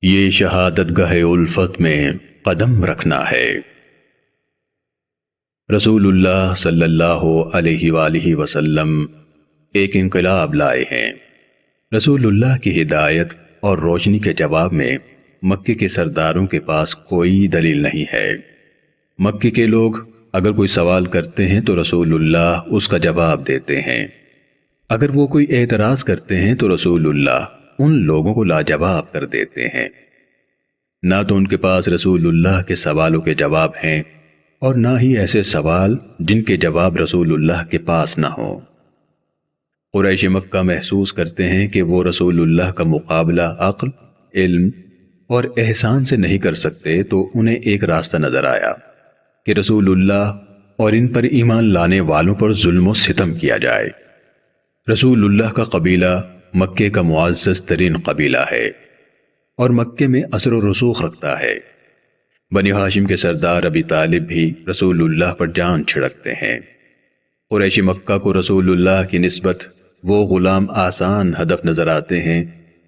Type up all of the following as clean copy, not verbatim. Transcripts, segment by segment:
یہ شہادت گاہ الفت میں قدم رکھنا ہے۔ رسول اللہ صلی اللہ علیہ وآلہ وسلم ایک انقلاب لائے ہیں۔ رسول اللہ کی ہدایت اور روشنی کے جواب میں مکے کے سرداروں کے پاس کوئی دلیل نہیں ہے۔ مکے کے لوگ اگر کوئی سوال کرتے ہیں تو رسول اللہ اس کا جواب دیتے ہیں، اگر وہ کوئی اعتراض کرتے ہیں تو رسول اللہ ان لوگوں کو لاجواب کر دیتے ہیں۔ نہ تو ان کے پاس رسول اللہ کے سوالوں کے جواب ہیں اور نہ ہی ایسے سوال جن کے جواب رسول اللہ کے پاس نہ ہوں۔ قریش مکہ محسوس کرتے ہیں کہ وہ رسول اللہ کا مقابلہ عقل، علم اور احسان سے نہیں کر سکتے، تو انہیں ایک راستہ نظر آیا کہ رسول اللہ اور ان پر ایمان لانے والوں پر ظلم و ستم کیا جائے۔ رسول اللہ کا قبیلہ مکے کا معزز ترین قبیلہ ہے اور مکے میں اثر و رسوخ رکھتا ہے۔ بنی ہاشم کے سردار ابی طالب بھی رسول اللہ پر جان چھڑکتے ہیں۔ قریش مکہ کو رسول اللہ کی نسبت وہ غلام آسان ہدف نظر آتے ہیں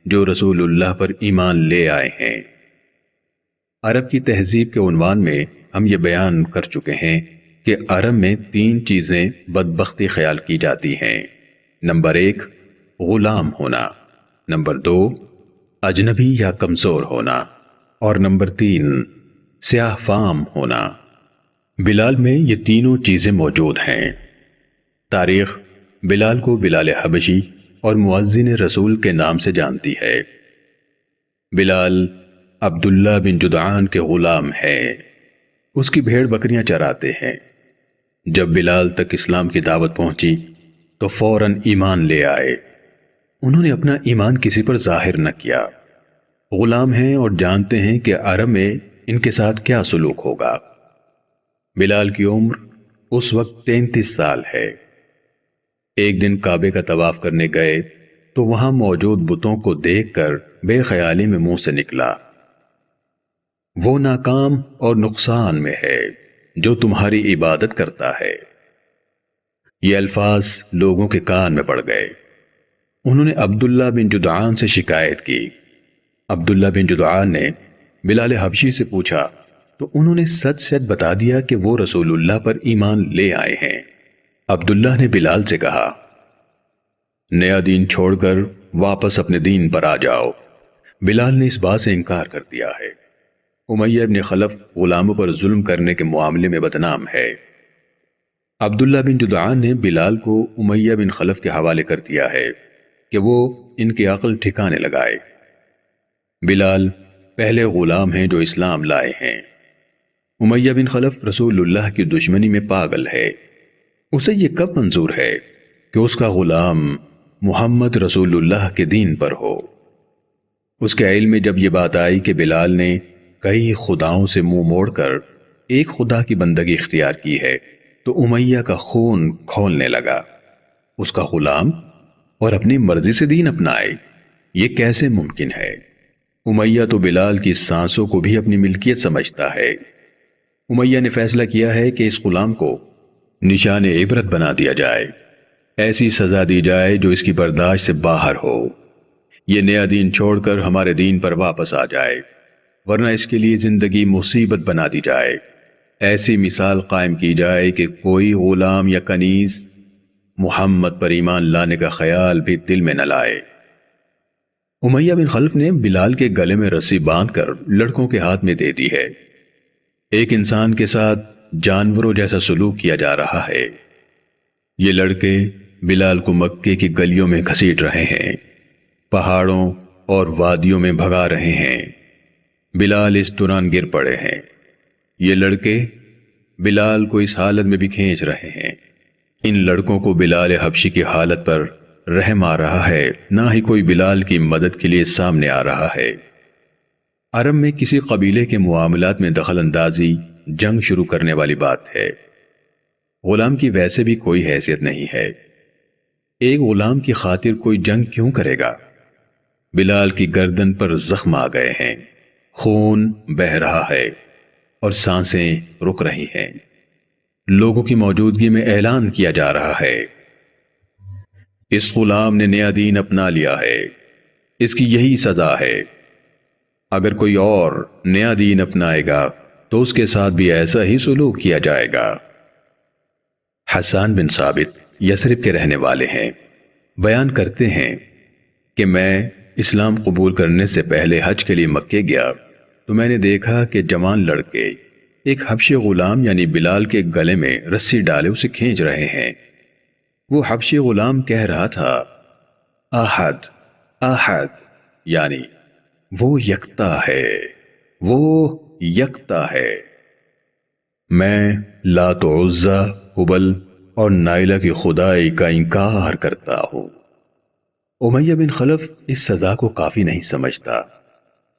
جو رسول اللہ پر ایمان لے آئے ہیں۔ عرب کی تہذیب کے عنوان میں ہم یہ بیان کر چکے ہیں کہ عرب میں 3 چیزیں بدبختی خیال کی جاتی ہیں۔ نمبر 1 غلام ہونا، نمبر 2 اجنبی یا کمزور ہونا، اور نمبر 3 سیاہ فام ہونا۔ بلال میں یہ تینوں چیزیں موجود ہیں۔ تاریخ بلال کو بلال حبشی اور مؤذن رسول کے نام سے جانتی ہے۔ بلال عبداللہ بن جدعان کے غلام ہے، اس کی بھیڑ بکریاں چراتے ہیں۔ جب بلال تک اسلام کی دعوت پہنچی تو فوراً ایمان لے آئے۔ انہوں نے اپنا ایمان کسی پر ظاہر نہ کیا۔ غلام ہیں اور جانتے ہیں کہ عرب میں ان کے ساتھ کیا سلوک ہوگا۔ بلال کی عمر اس وقت 33 سال ہے۔ ایک دن کعبے کا طواف کرنے گئے تو وہاں موجود بتوں کو دیکھ کر بے خیالی میں منہ سے نکلا، وہ ناکام اور نقصان میں ہے جو تمہاری عبادت کرتا ہے۔ یہ الفاظ لوگوں کے کان میں پڑ گئے۔ انہوں نے عبداللہ بن جدعان سے شکایت کی۔ عبداللہ بن جدعان نے بلال حبشی سے پوچھا تو انہوں نے سچ سچ بتا دیا کہ وہ رسول اللہ پر ایمان لے آئے ہیں۔ عبداللہ نے بلال سے کہا، نیا دین چھوڑ کر واپس اپنے دین پر آ جاؤ۔ بلال نے اس بات سے انکار کر دیا ہے۔ امیہ بن خلف غلاموں پر ظلم کرنے کے معاملے میں بدنام ہے۔ عبداللہ بن جدعان نے بلال کو امیہ بن خلف کے حوالے کر دیا ہے کہ وہ ان کی عقل ٹھکانے لگائے۔ بلال پہلے غلام ہیں جو اسلام لائے ہیں۔ امیہ بن خلف رسول اللہ کی دشمنی میں پاگل ہے۔ اسے یہ کب منظور ہے کہ اس کا غلام محمد رسول اللہ کے دین پر ہو؟ اس کے علم میں جب یہ بات آئی کہ بلال نے کئی خداؤں سے منہ موڑ کر ایک خدا کی بندگی اختیار کی ہے تو امیہ کا خون کھولنے لگا۔ اس کا غلام اور اپنی مرضی سے دین اپنائے، یہ کیسے ممکن ہے؟ امیہ تو بلال کی سانسوں کو بھی اپنی ملکیت سمجھتا ہے۔ امیہ نے فیصلہ کیا ہے کہ اس غلام کو نشان عبرت بنا دیا جائے، ایسی سزا دی جائے جو اس کی برداشت سے باہر ہو۔ یہ نیا دین چھوڑ کر ہمارے دین پر واپس آ جائے، ورنہ اس کے لیے زندگی مصیبت بنا دی جائے۔ ایسی مثال قائم کی جائے کہ کوئی غلام یا کنیز محمد پر ایمان لانے کا خیال بھی دل میں نہ لائے۔ امیہ بن خلف نے بلال کے گلے میں رسی باندھ کر لڑکوں کے ہاتھ میں دے دی ہے۔ ایک انسان کے ساتھ جانوروں جیسا سلوک کیا جا رہا ہے۔ یہ لڑکے بلال کو مکے کی گلیوں میں گھسیٹ رہے ہیں، پہاڑوں اور وادیوں میں بھگا رہے ہیں۔ بلال اس دوران گر پڑے ہیں۔ یہ لڑکے بلال کو اس حالت میں بھی کھینچ رہے ہیں۔ ان لڑکوں کو بلال حبشی کی حالت پر رحم آ رہا ہے، نہ ہی کوئی بلال کی مدد کے لیے سامنے آ رہا ہے۔ عرب میں کسی قبیلے کے معاملات میں دخل اندازی جنگ شروع کرنے والی بات ہے۔ غلام کی ویسے بھی کوئی حیثیت نہیں ہے۔ ایک غلام کی خاطر کوئی جنگ کیوں کرے گا؟ بلال کی گردن پر زخم آ گئے ہیں، خون بہہ رہا ہے اور سانسیں رک رہی ہیں۔ لوگوں کی موجودگی میں اعلان کیا جا رہا ہے، اس غلام نے نیا دین اپنا لیا ہے، اس کی یہی سزا ہے۔ اگر کوئی اور نیا دین اپنائے گا تو اس کے ساتھ بھی ایسا ہی سلوک کیا جائے گا۔ حسان بن ثابت یثرب کے رہنے والے ہیں، بیان کرتے ہیں کہ میں اسلام قبول کرنے سے پہلے حج کے لیے مکے گیا تو میں نے دیکھا کہ جوان لڑکے ایک حبشی غلام یعنی بلال کے گلے میں رسی ڈالے اسے کھینچ رہے ہیں۔ وہ حبشی غلام کہہ رہا تھا، احد احد، یعنی وہ یکتا ہے، وہ یکتا ہے۔ میں لات و عزا، ہبل اور نائلہ کی خدائی کا انکار کرتا ہوں۔ امیہ بن خلف اس سزا کو کافی نہیں سمجھتا۔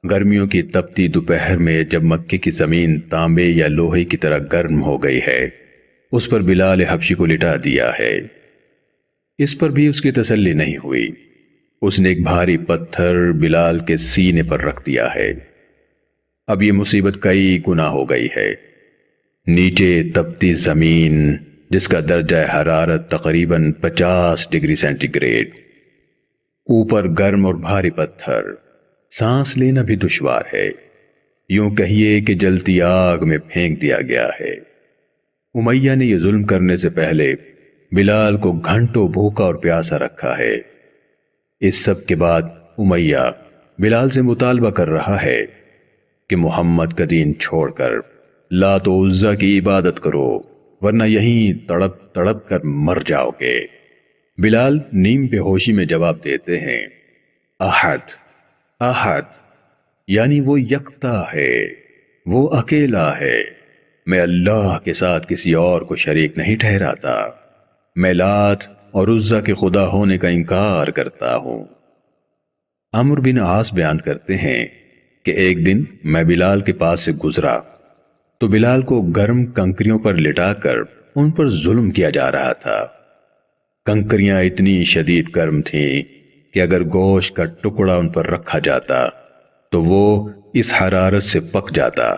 گرمیوں کی تپتی دوپہر میں جب مکے کی زمین تانبے یا لوہے کی طرح گرم ہو گئی ہے، اس پر بلال حبشی کو لٹا دیا ہے۔ اس پر بھی اس کی تسلی نہیں ہوئی۔ اس نے ایک بھاری پتھر بلال کے سینے پر رکھ دیا ہے۔ اب یہ مصیبت کئی گنا ہو گئی ہے۔ نیچے تپتی زمین جس کا درجہ حرارت تقریباً 50 ڈگری سینٹی گریڈ، اوپر گرم اور بھاری پتھر، سانس لینا بھی دشوار ہے، یوں کہیے کہ جلتی آگ میں پھینک دیا گیا ہے۔ امیہ نے یہ ظلم کرنے سے پہلے بلال کو گھنٹوں بھوکا اور پیاسا رکھا ہے۔ اس سب کے بعد امیہ بلال سے مطالبہ کر رہا ہے کہ محمد کا دین چھوڑ کر لات و عزا کی عبادت کرو، ورنہ یہیں تڑپ تڑپ کر مر جاؤ گے۔ بلال نیم بے ہوشی میں جواب دیتے ہیں، احد احد، یعنی وہ یکتا ہے، وہ اکیلا ہے۔ میں اللہ کے ساتھ کسی اور کو شریک نہیں ٹھہراتا۔ میں لات اور عزا کے خدا ہونے کا انکار کرتا ہوں۔ عمرو بن عاص بیان کرتے ہیں کہ ایک دن میں بلال کے پاس سے گزرا تو بلال کو گرم کنکریوں پر لٹا کر ان پر ظلم کیا جا رہا تھا۔ کنکریاں اتنی شدید گرم تھیں کہ اگر گوشت کا ٹکڑا ان پر رکھا جاتا تو وہ اس حرارت سے پک جاتا۔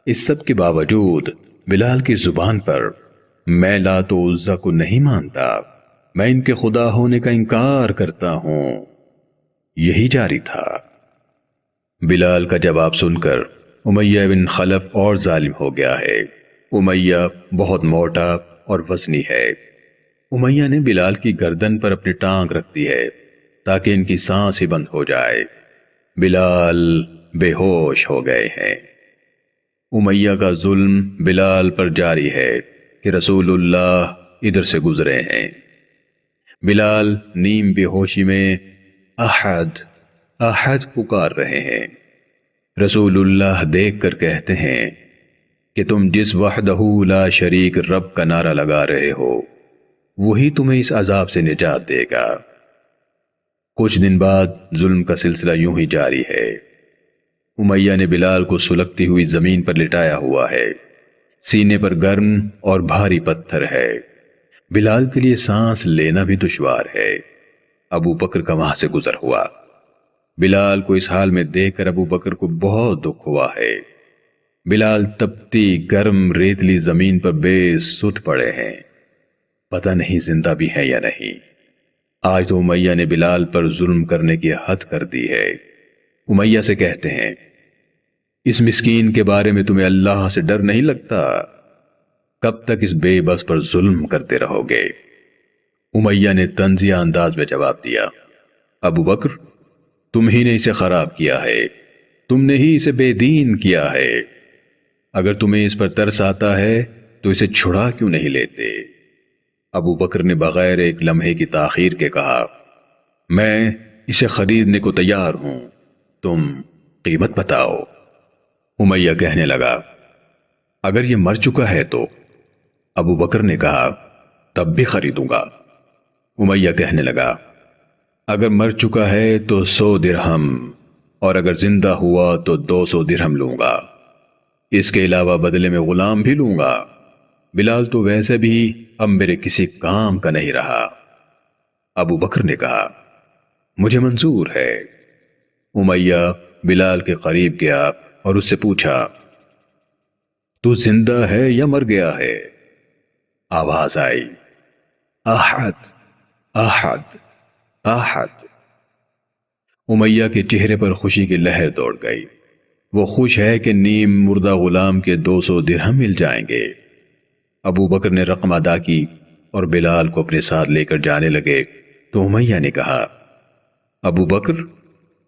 اس سب کے باوجود بلال کی زبان پر میں لات و عزا کو نہیں مانتا، میں ان کے خدا ہونے کا انکار کرتا ہوں، یہی جاری تھا۔ بلال کا جواب سن کر امیہ بن خلف اور ظالم ہو گیا ہے۔ امیہ بہت موٹا اور وزنی ہے۔ امیہ نے بلال کی گردن پر اپنی ٹانگ رکھ دی ہے تاکہ ان کی سانس ہی بند ہو جائے۔ بلال بے ہوش ہو گئے ہیں۔ امیہ کا ظلم بلال پر جاری ہے کہ رسول اللہ ادھر سے گزرے ہیں۔ بلال نیم بے ہوشی میں احد احد پکار رہے ہیں۔ رسول اللہ دیکھ کر کہتے ہیں کہ تم جس وحدہ لا شریک رب کا نعرہ لگا رہے ہو وہی تمہیں اس عذاب سے نجات دے گا۔ کچھ دن بعد ظلم کا سلسلہ یوں ہی جاری ہے۔ امیہ نے بلال کو سلگتی ہوئی زمین پر لٹایا ہوا ہے، سینے پر گرم اور بھاری پتھر ہے۔ بلال کے لیے سانس لینا بھی دشوار ہے۔ ابو بکر کا وہاں سے گزر ہوا۔ بلال کو اس حال میں دیکھ کر ابو بکر کو بہت دکھ ہوا ہے۔ بلال تپتی گرم ریتلی زمین پر بے سدھ پڑے ہیں، پتہ نہیں زندہ بھی ہیں یا نہیں۔ آج تو امیہ نے بلال پر ظلم کرنے کی حد کر دی ہے۔ امیہ سے کہتے ہیں، اس مسکین کے بارے میں تمہیں اللہ سے ڈر نہیں لگتا؟ کب تک اس بے بس پر ظلم کرتے رہو گے؟ امیہ نے طنزیہ انداز میں جواب دیا، ابو بکر، تم ہی نے اسے خراب کیا ہے، تم نے ہی اسے بے دین کیا ہے۔ اگر تمہیں اس پر ترس آتا ہے تو اسے چھڑا کیوں نہیں لیتے؟ ابو بکر نے بغیر ایک لمحے کی تاخیر کے کہا، میں اسے خریدنے کو تیار ہوں، تم قیمت بتاؤ۔ امیہ کہنے لگا، اگر یہ مر چکا ہے تو؟ ابو بکر نے کہا، تب بھی خریدوں گا۔ امیہ کہنے لگا، اگر مر چکا ہے تو 100 درہم، اور اگر زندہ ہوا تو 200 درہم لوں گا، اس کے علاوہ بدلے میں غلام بھی لوں گا۔ بلال تو ویسے بھی اب میرے کسی کام کا نہیں رہا۔ ابو بکر نے کہا، مجھے منظور ہے۔ امیہ بلال کے قریب گیا اور اس سے پوچھا، تو زندہ ہے یا مر گیا ہے؟ آواز آئی، احد احد احد۔ امیہ کے چہرے پر خوشی کی لہر دوڑ گئی۔ وہ خوش ہے کہ نیم مردہ غلام کے 200 درہم مل جائیں گے۔ ابو بکر نے رقم ادا کی اور بلال کو اپنے ساتھ لے کر جانے لگے تو امیہ نے کہا، ابو بکر،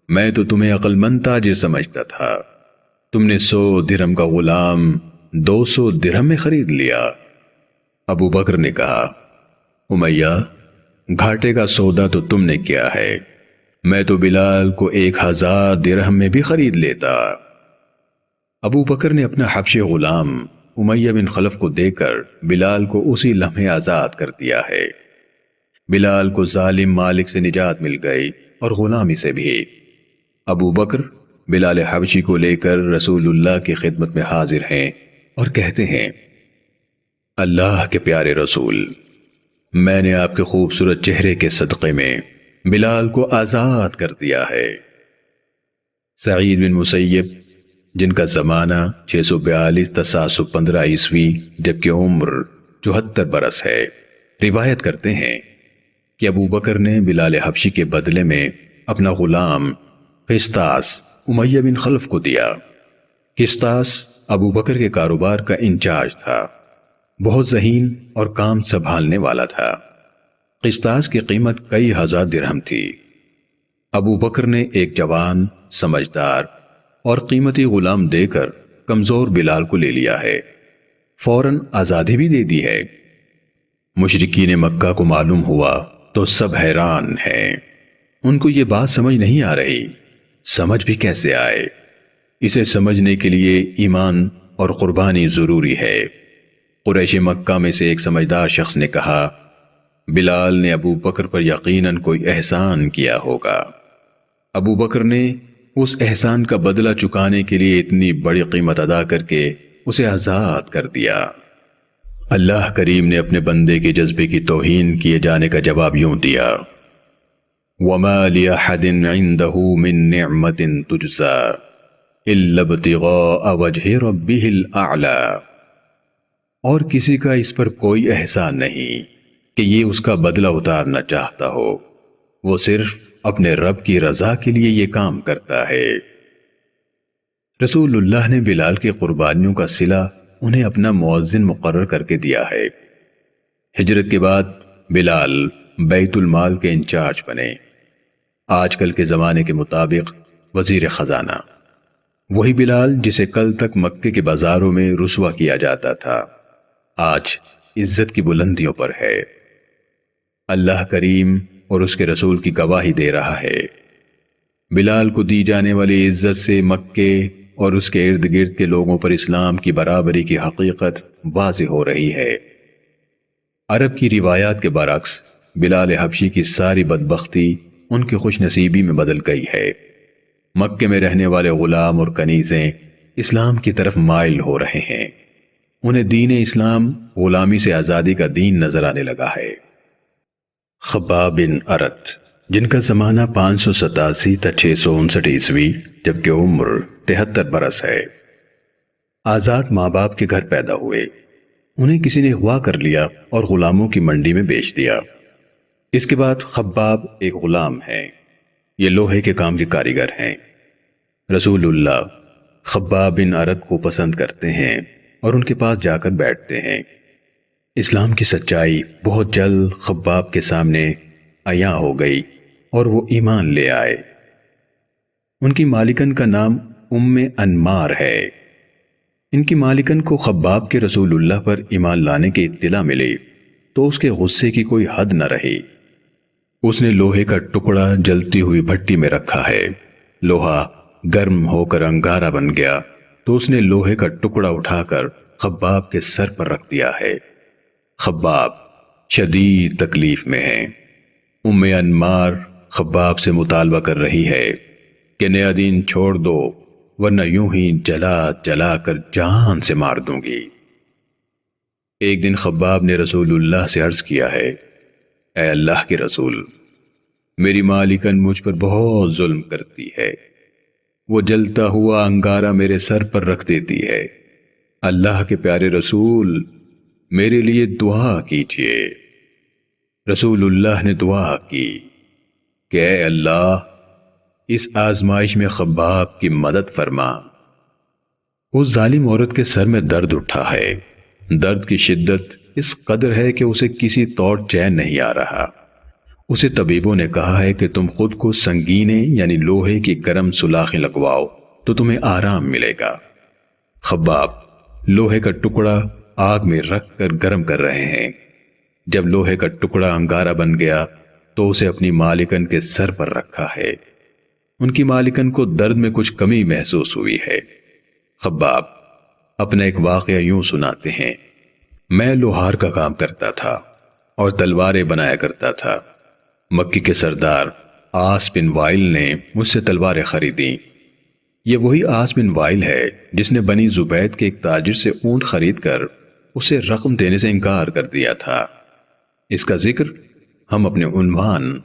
میں تو تمہیں عقل مند تاجر سمجھتا تھا، تم نے 100 درہم کا غلام 200 درہم میں خرید لیا۔ ابو بکر نے کہا، امیہ، گھاٹے کا سودا تو تم نے کیا ہے، میں تو بلال کو 1000 درہم میں بھی خرید لیتا۔ ابو بکر نے اپنا حبشی غلام امیہ بن خلف کو دے کر بلال کو اسی لمحے آزاد کر دیا ہے۔ بلال کو ظالم مالک سے نجات مل گئی اور غلامی سے بھی۔ ابو بکر بلال حبشی کو لے کر رسول اللہ کی خدمت میں حاضر ہیں اور کہتے ہیں، اللہ کے پیارے رسول، میں نے آپ کے خوبصورت چہرے کے صدقے میں بلال کو آزاد کر دیا ہے۔ سعید بن مسیب، جن کا زمانہ 642 تا 715 عیسوی جبکہ عمر 74 برس ہے، روایت کرتے ہیں کہ ابو بکر نے بلال حبشی کے بدلے میں اپنا غلام قسطاس امیہ بن خلف کو دیا۔ قسطاس ابو بکر کے کاروبار کا انچارج تھا، بہت ذہین اور کام سنبھالنے والا تھا۔ قسطاس کی قیمت کئی ہزار درہم تھی۔ ابو بکر نے ایک جوان، سمجھدار اور قیمتی غلام دے کر کمزور بلال کو لے لیا ہے، فوراً آزادی بھی دے دی ہے۔ مشرکین مکہ کو معلوم ہوا تو سب حیران ہیں، ان کو یہ بات سمجھ نہیں آ رہی، سمجھ بھی کیسے آئے؟ اسے سمجھنے کے لیے ایمان اور قربانی ضروری ہے۔ قریش مکہ میں سے ایک سمجھدار شخص نے کہا، بلال نے ابو بکر پر یقیناً کوئی احسان کیا ہوگا۔ ابو بکر نے اس احسان کا بدلہ چکانے کے لیے اتنی بڑی قیمت ادا کر کے اسے آزاد کر دیا۔ اللہ کریم نے اپنے بندے کے جذبے کی توہین کیے جانے کا جواب یوں دیا، وَمَا لِأَحَدٍ عِندَهُ مِن نِعْمَةٍ تُجْزَى إِلَّا ابْتِغَاءَ وَجْهِ رَبِّهِ الْأَعْلَى، اور کسی کا اس پر کوئی احسان نہیں کہ یہ اس کا بدلہ اتارنا چاہتا ہو، وہ صرف اپنے رب کی رضا کے لیے یہ کام کرتا ہے۔ رسول اللہ نے بلال کی قربانیوں کا صلہ انہیں اپنا مؤذن مقرر کر کے دیا ہے۔ ہجرت کے بعد بلال بیت المال کے انچارج بنے، آج کل کے زمانے کے مطابق وزیر خزانہ۔ وہی بلال جسے کل تک مکے کے بازاروں میں رسوا کیا جاتا تھا، آج عزت کی بلندیوں پر ہے۔ اللہ کریم اور اس کے رسول کی گواہی دے رہا ہے، بلال کو دی جانے والی عزت سے مکے اور اس کے ارد گرد کے لوگوں پر اسلام کی برابری کی حقیقت واضح ہو رہی ہے۔ عرب کی روایات کے برعکس بلال حبشی کی ساری بدبختی ان کی خوش نصیبی میں بدل گئی ہے۔ مکے میں رہنے والے غلام اور کنیزیں اسلام کی طرف مائل ہو رہے ہیں، انہیں دین اسلام غلامی سے آزادی کا دین نظر آنے لگا ہے۔ خباب بن ارت، جن کا زمانہ 587 تا 659 عیسوی جبکہ عمر 73 برس ہے، آزاد ماں باپ کے گھر پیدا ہوئے، انہیں کسی نے اغوا کر لیا اور غلاموں کی منڈی میں بیچ دیا۔ اس کے بعد خباب ایک غلام ہے، یہ لوہے کے کام کے کاریگر ہیں۔ رسول اللہ خباب بن ارت کو پسند کرتے ہیں اور ان کے پاس جا کر بیٹھتے ہیں۔ اسلام کی سچائی بہت جلد خباب کے سامنے عیاں ہو گئی اور وہ ایمان لے آئے۔ ان کی مالکن کا نام ام انمار ہے۔ ان کی مالکن کو خباب کے رسول اللہ پر ایمان لانے کی اطلاع ملی تو اس کے غصے کی کوئی حد نہ رہی۔ اس نے لوہے کا ٹکڑا جلتی ہوئی بھٹی میں رکھا ہے، لوہا گرم ہو کر انگارہ بن گیا تو اس نے لوہے کا ٹکڑا اٹھا کر خباب کے سر پر رکھ دیا ہے۔ خباب شدید تکلیف میں ہیں۔ ام انمار خباب سے مطالبہ کر رہی ہے کہ نیا دین چھوڑ دو ورنہ یوں ہی جلا جلا کر جان سے مار دوں گی۔ ایک دن خباب نے رسول اللہ سے عرض کیا ہے، اے اللہ کے رسول، میری مالکن مجھ پر بہت ظلم کرتی ہے، وہ جلتا ہوا انگارہ میرے سر پر رکھ دیتی ہے، اللہ کے پیارے رسول میرے لیے دعا کیجیے۔ رسول اللہ نے دعا کی کہ اے اللہ اس آزمائش میں خباب کی مدد فرما۔ اس ظالم عورت کے سر میں درد اٹھا ہے، درد کی شدت اس قدر ہے کہ اسے کسی طور چین نہیں آ رہا۔ اسے طبیبوں نے کہا ہے کہ تم خود کو سنگینے یعنی لوہے کی گرم سلاخیں لگواؤ تو تمہیں آرام ملے گا۔ خباب لوہے کا ٹکڑا آگ میں رکھ کر گرم کر رہے ہیں۔ جب لوہے کا ٹکڑا انگارہ بن گیا تو اسے اپنی مالکن کے سر پر رکھا ہے۔ ان کی مالکن کو درد میں کچھ کمی محسوس ہوئی ہے۔ خباب اپنا ایک واقعہ یوں سناتے ہیں، میں لوہار کا کام کرتا تھا اور تلواریں بنایا کرتا تھا۔ مکی کے سردار آس بن وائل نے مجھ سے تلواریں خریدیں۔ یہ وہی آس بن وائل ہے جس نے بنی زبید کے ایک تاجر سے اونٹ خرید کر اسے رقم دینے سے انکار کر دیا تھا۔ اس کا ذکر ہم اپنے عنوان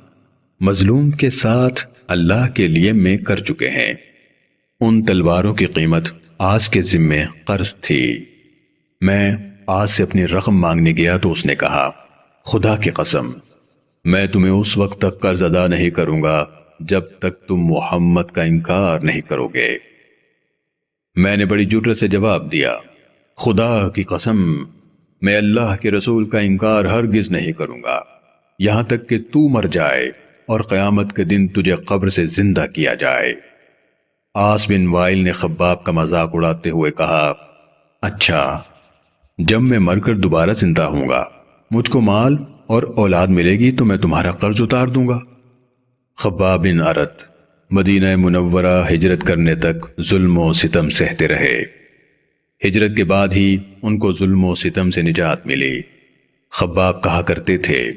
مظلوم کے ساتھ اللہ کے لیے میں کر چکے ہیں۔ ان تلواروں کی قیمت آس کے ذمے قرض تھی۔ میں آس سے اپنی رقم مانگنے گیا تو اس نے کہا، خدا کی قسم میں تمہیں اس وقت تک قرض ادا نہیں کروں گا جب تک تم محمد کا انکار نہیں کرو گے۔ میں نے بڑی جرأت سے جواب دیا، خدا کی قسم میں اللہ کے رسول کا انکار ہرگز نہیں کروں گا یہاں تک کہ تو مر جائے اور قیامت کے دن تجھے قبر سے زندہ کیا جائے۔ آس بن وائل نے خباب کا مذاق اڑاتے ہوئے کہا، اچھا جب میں مر کر دوبارہ زندہ ہوں گا مجھ کو مال اور اولاد ملے گی تو میں تمہارا قرض اتار دوں گا۔ خباب بن ارت مدینہ منورہ ہجرت کرنے تک ظلم و ستم سہتے رہے۔ ہجرت کے بعد ہی ان کو ظلم و ستم سے نجات ملی۔ خباب کہا کرتے تھے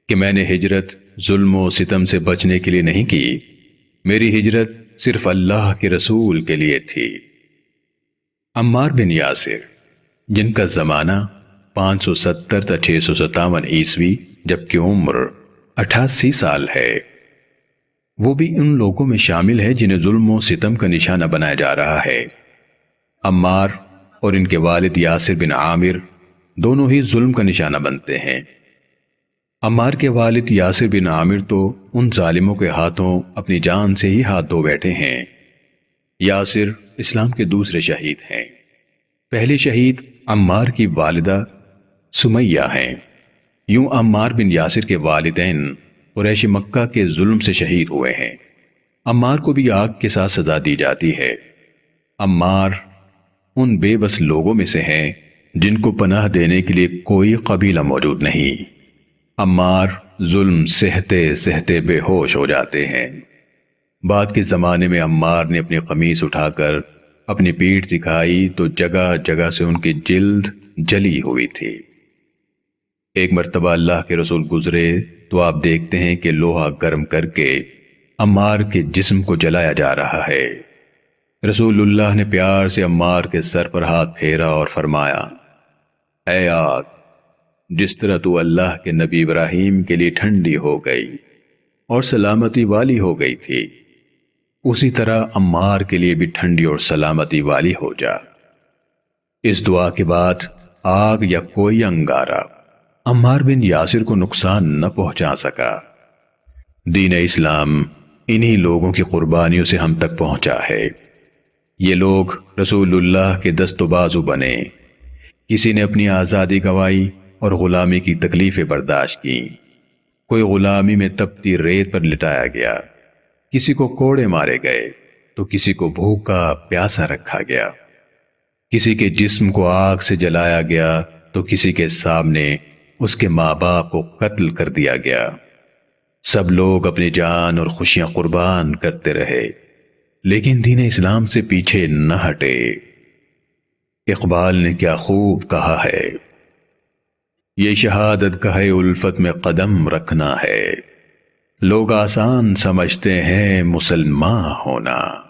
کہ میں نے ہجرت ظلم و ستم سے بچنے کے لیے نہیں کی، میری ہجرت صرف اللہ کے رسول کے لیے تھی۔ عمار بن یاسر جن کا زمانہ 570 تا 657 عیسوی جبکہ عمر 88 سال ہے، وہ بھی ان لوگوں میں شامل ہے جنہیں ظلم و ستم کا نشانہ بنایا جا رہا ہے۔ عمار اور ان کے والد یاسر بن عامر دونوں ہی ظلم کا نشانہ بنتے ہیں۔ عمار کے والد یاسر بن عامر تو ان ظالموں کے ہاتھوں اپنی جان سے ہی ہاتھ دھو بیٹھے ہیں۔ یاسر اسلام کے دوسرے شہید ہیں۔ پہلے شہید عمار کی والدہ سمیہ ہیں۔ یوں عمار بن یاسر کے والدین قریش مکہ کے ظلم سے شہید ہوئے ہیں۔ عمار کو بھی آگ کے ساتھ سزا دی جاتی ہے۔ عمار ان بے بس لوگوں میں سے ہیں جن کو پناہ دینے کے لیے کوئی قبیلہ موجود نہیں۔ عمار ظلم سہتے سہتے بے ہوش ہو جاتے ہیں۔ بعد کے زمانے میں عمار نے اپنی قمیص اٹھا کر اپنی پیٹھ دکھائی تو جگہ جگہ سے ان کی جلد جلی ہوئی تھی۔ ایک مرتبہ اللہ کے رسول گزرے تو آپ دیکھتے ہیں کہ لوہا گرم کر کے عمار کے جسم کو جلایا جا رہا ہے۔ رسول اللہ نے پیار سے عمار کے سر پر ہاتھ پھیرا اور فرمایا، اے آگ، جس طرح تو اللہ کے نبی ابراہیم کے لیے ٹھنڈی ہو گئی اور سلامتی والی ہو گئی تھی، اسی طرح عمار کے لیے بھی ٹھنڈی اور سلامتی والی ہو جا۔ اس دعا کے بعد آگ یا کوئی انگارہ عمار بن یاسر کو نقصان نہ پہنچا سکا۔ دین اسلام انہی لوگوں کی قربانیوں سے ہم تک پہنچا ہے۔ یہ لوگ رسول اللہ کے دست و بازو بنے۔ کسی نے اپنی آزادی گوائی اور غلامی کی تکلیفیں برداشت کی۔ کوئی غلامی میں تپتی ریت پر لٹایا گیا، کسی کو کوڑے مارے گئے تو کسی کو بھوکا پیاسا رکھا گیا، کسی کے جسم کو آگ سے جلایا گیا تو کسی کے سامنے اس کے ماں باپ کو قتل کر دیا گیا۔ سب لوگ اپنی جان اور خوشیاں قربان کرتے رہے لیکن دین اسلام سے پیچھے نہ ہٹے۔ اقبال نے کیا خوب کہا ہے، یہ شہادت کا ہے الفت میں قدم رکھنا ہے، لوگ آسان سمجھتے ہیں مسلمان ہونا۔